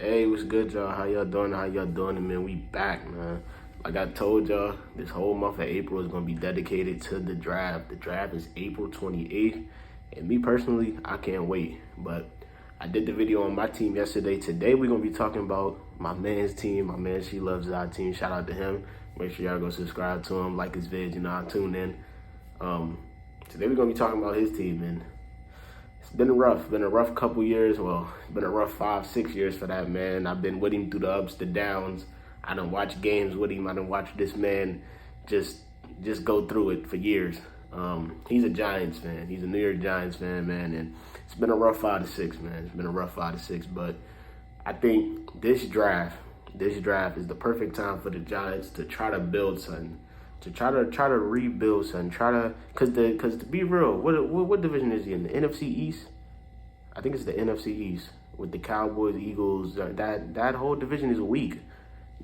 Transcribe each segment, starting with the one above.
Hey, what's good, y'all? How y'all doing? Man? We back, man. Like I told y'all, this whole month of April is going to be dedicated to the draft. The draft is April 28th, and me personally, I can't wait. But I did the video on my team yesterday. Today, we're going to be talking about my man's team. My man, She Loves Our Team. Shout out to him. Make sure y'all go subscribe to him, like his vids, I tune in. Today, we're going to be talking about his team, and it's been a rough couple years. Well, it's been a rough 5-6 years for that man. I've been with him through the ups, the downs. I done watched games with him. I done watched this man just go through it for years. He's a Giants fan. He's a New York Giants fan, man. And it's been a rough 5-6, man. It's been a rough 5-6. But I think this draft is the perfect time for the Giants to try to build something. To try to rebuild something, cause to be real, what division is he in? The NFC East? I think it's the NFC East with the Cowboys, Eagles. That whole division is weak.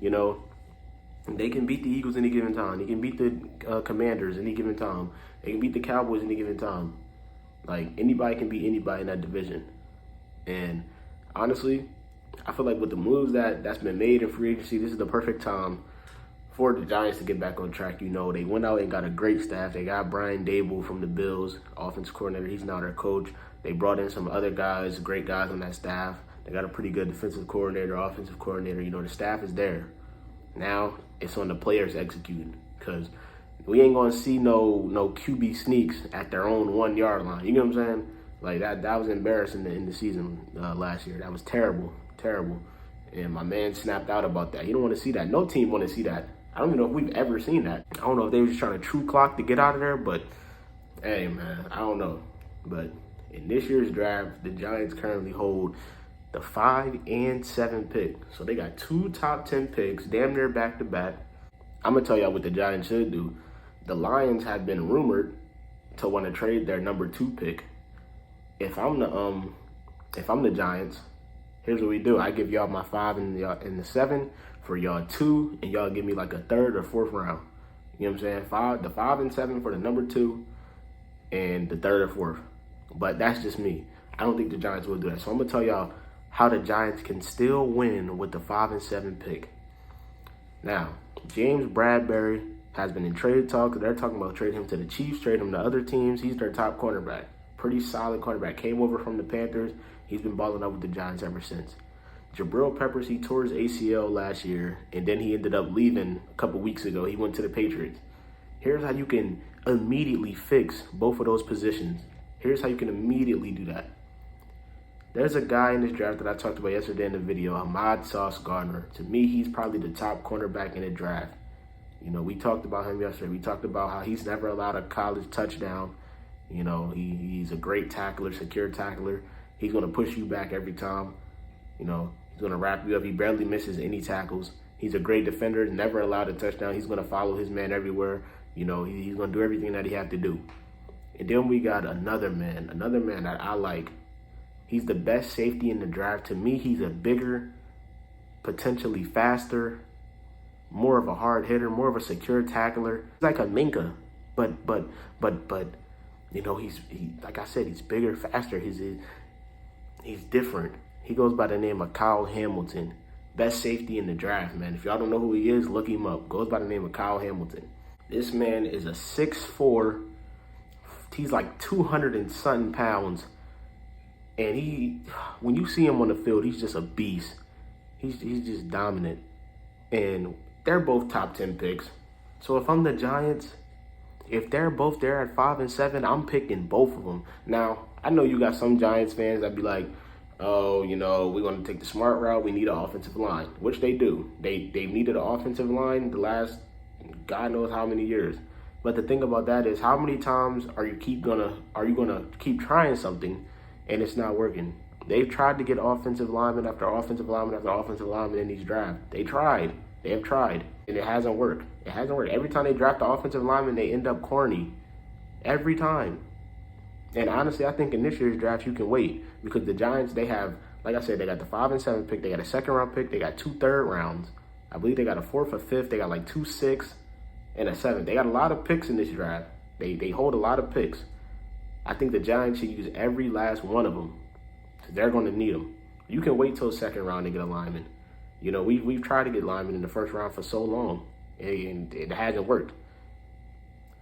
They can beat the Eagles any given time. They can beat the Commanders any given time. They can beat the Cowboys any given time. Like, anybody can beat anybody in that division. And honestly, I feel like with the moves that's been made in free agency, this is the perfect time for the Giants to get back on track. They went out and got a great staff. They got Brian Dable from the Bills, offensive coordinator. He's now their coach. They brought in some other guys, great guys on that staff. They got a pretty good defensive coordinator, offensive coordinator. The staff is there. Now it's on the players executing, because we ain't gonna see no QB sneaks at their own 1 yard line. You know what I'm saying? Like that was embarrassing in the season last year. That was terrible. And my man snapped out about that. You don't want to see that. No team want to see that. I don't even know if we've ever seen that. I don't know if they were just trying to true clock to get out of there, but hey, man, I don't know. But in this year's draft, the Giants currently hold the 5 and 7 pick. So they got 2 top 10 picks, damn near back to back. I'm gonna tell y'all what the Giants should do. The Lions have been rumored to want to trade their number 2 pick. If I'm the Giants, here's what we do. I give y'all my 5 and the 7 for y'all 2, and y'all give me like a 3rd or 4th round. You know what I'm saying? The 5 and 7 for the number 2, and the 3rd or 4th. But that's just me. I don't think the Giants will do that. So I'm gonna tell y'all how the Giants can still win with the 5 and 7 pick. Now, James Bradberry has been in trade talks. They're talking about trading him to the Chiefs, trading him to other teams. He's their top cornerback. Pretty solid cornerback. Came over from the Panthers. He's been balling up with the Giants ever since. Jabrill Peppers, he tore his ACL last year, and then he ended up leaving a couple weeks ago. He went to the Patriots. Here's how you can immediately fix both of those positions. Here's how you can immediately do that. There's a guy in this draft that I talked about yesterday in the video, Ahmad Gardner. To me, he's probably the top cornerback in the draft. We talked about him yesterday. We talked about how he's never allowed a college touchdown. He's a great tackler, secure tackler. He's going to push you back every time. He's going to wrap you up. He barely misses any tackles. He's a great defender, never allowed a touchdown. He's going to follow his man everywhere. He's going to do everything that he has to do. And then we got another man that I like. He's the best safety in the draft. To me, he's a bigger, potentially faster, more of a hard hitter, more of a secure tackler. He's like a Minka, but he's like I said, he's bigger, faster. He's different. He goes by the name of Kyle Hamilton. Best safety in the draft, man. If y'all don't know who he is, look him up. Goes by the name of Kyle Hamilton. This man is a 6'4". He's like 200 and something pounds. And when you see him on the field, he's just a beast. He's just dominant. And they're both top 10 picks. So if I'm the Giants, if they're both there at 5 and 7, I'm picking both of them. Now, I know you got some Giants fans that be like, oh, we're going to take the smart route. We need an offensive line, which they do. They've needed an offensive line the last God knows how many years. But the thing about that is, how many times are you gonna keep trying something and it's not working? They've tried to get offensive lineman after offensive lineman after offensive lineman in these drafts. They have tried, and it hasn't worked. Every time they draft the offensive lineman, they end up corny. Every time. And honestly, I think in this year's draft, you can wait, because the Giants, they have, like I said, they got the 5 and 7 pick. They got a 2nd round pick. They got 2 3rd rounds. I believe they got a 4th or 5th. They got like 2 6th and a 7th. They got a lot of picks in this draft. They hold a lot of picks. I think the Giants should use every last one of them. They're going to need them. You can wait till second round to get a lineman. You know, we've tried to get linemen in the first round for so long, and it hasn't worked.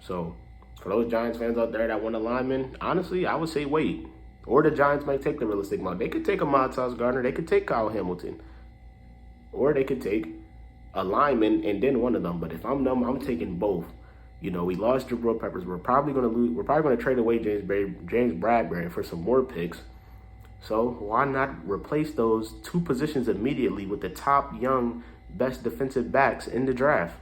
So for those Giants fans out there that want a lineman, honestly, I would say wait. Or the Giants might take the realistic amount. They could take Ahmad, Gardner. They could take Kyle Hamilton. Or they could take a lineman and then one of them. But if I'm them, I'm taking both. You know, we lost Jabrill Peppers. We're probably going to lose. We're probably going to trade away James Bradberry for some more picks. So why not replace those two positions immediately with the top young, best defensive backs in the draft?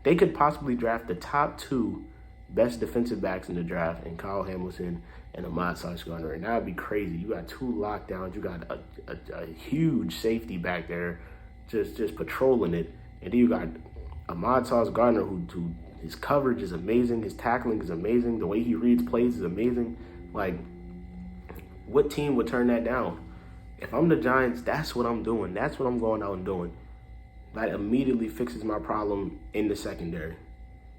They could possibly draft the top two best defensive backs in the draft, and Kyle Hamilton and Ahmad Gardner. And that would be crazy. You got two lockdowns. You got a huge safety back there just patrolling it. And then you got Ahmad Gardner, who his coverage is amazing. His tackling is amazing. The way he reads plays is amazing. Like, what team would turn that down? If I'm the Giants, that's what I'm doing. That's what I'm going out and doing. That immediately fixes my problem in the secondary.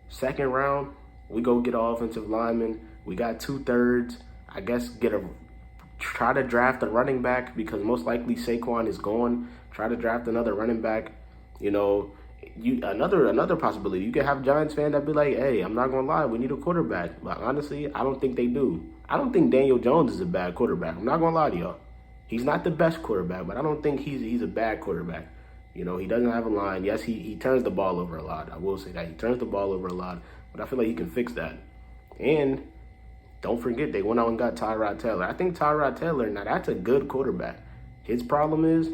Second round, we go get an offensive lineman. We got 2/3. I guess try to draft a running back, because most likely Saquon is gone. Try to draft another running back. You know, another possibility. You could have Giants fan that be like, hey, I'm not gonna lie, we need a quarterback. But honestly, I don't think they do. I don't think Daniel Jones is a bad quarterback. I'm not gonna lie to y'all. He's not the best quarterback, but I don't think he's a bad quarterback. You know, he doesn't have a line. Yes, he turns the ball over a lot. I will say that. He turns the ball over a lot, but I feel like he can fix that. And don't forget, they went out and got Tyrod Taylor. I think Tyrod Taylor, now that's a good quarterback. His problem is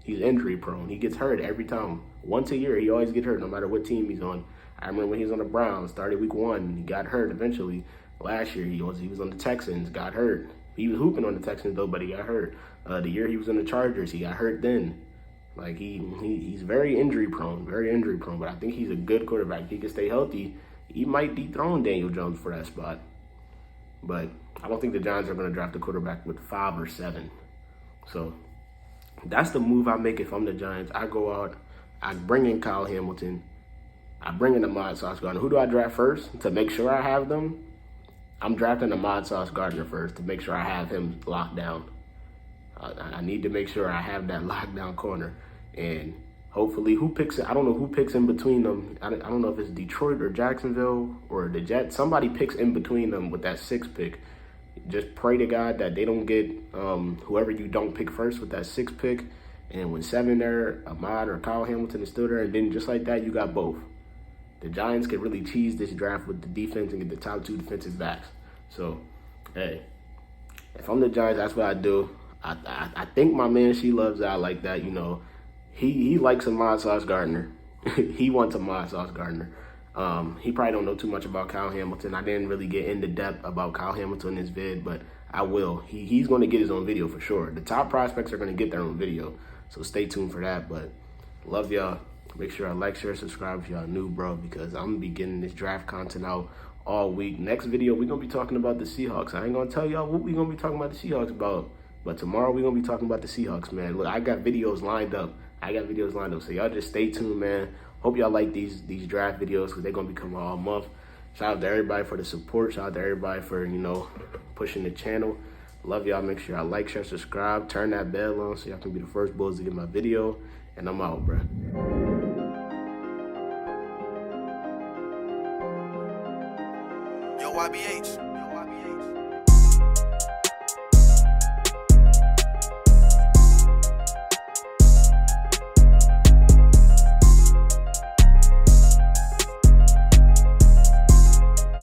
he's injury prone. He gets hurt every time. Once a year, he always gets hurt no matter what team he's on. I remember when he was on the Browns, started week 1, he got hurt eventually. Last year, he was on the Texans, got hurt. He was hooping on the Texans, though, but he got hurt. The year he was on the Chargers, he got hurt then. Like, he's very injury prone, but I think he's a good quarterback. If he can stay healthy, he might dethrone Daniel Jones for that spot. But I don't think the Giants are going to draft a quarterback with 5 or 7. So that's the move I make if I'm the Giants. I go out, I bring in Kyle Hamilton, I bring in Ahmad Gardner. Who do I draft first to make sure I have them? I'm drafting Ahmad Gardner first to make sure I have him locked down. I need to make sure I have that lockdown corner. And hopefully, who picks it? I don't know who picks in between them. I don't know if it's Detroit or Jacksonville or the Jets. Somebody picks in between them with that 6th pick. Just pray to God that they don't get whoever you don't pick first with that 6th pick. And when 7 there, Ahmad or Kyle Hamilton is still there. And then just like that, you got both. The Giants could really cheese this draft with the defense and get the top 2 defensive backs. So, hey, if I'm the Giants, that's what I do. I think my man, she loves out like that, you know. He likes Ahmad Gardner. He wants Ahmad Gardner. He probably don't know too much about Kyle Hamilton. I didn't really get into depth about Kyle Hamilton in this vid, but I will. He's going to get his own video for sure. The top prospects are going to get their own video, so stay tuned for that. But love y'all. Make sure I like, share, subscribe if y'all new, bro, because I'm going to be getting this draft content out all week. Next video, we're going to be talking about the Seahawks. I ain't going to tell y'all what we're going to be talking about the Seahawks about, but tomorrow we're going to be talking about the Seahawks, man. Look, I got videos lined up. So y'all just stay tuned, man. Hope y'all like these draft videos, because they're going to be coming all month. Shout out to everybody for the support. Shout out to everybody for, you know, pushing the channel. Love y'all. Make sure y'all like, share, subscribe. Turn that bell on so y'all can be the first bulls to get my video. And I'm out, bro. Yo, YBH.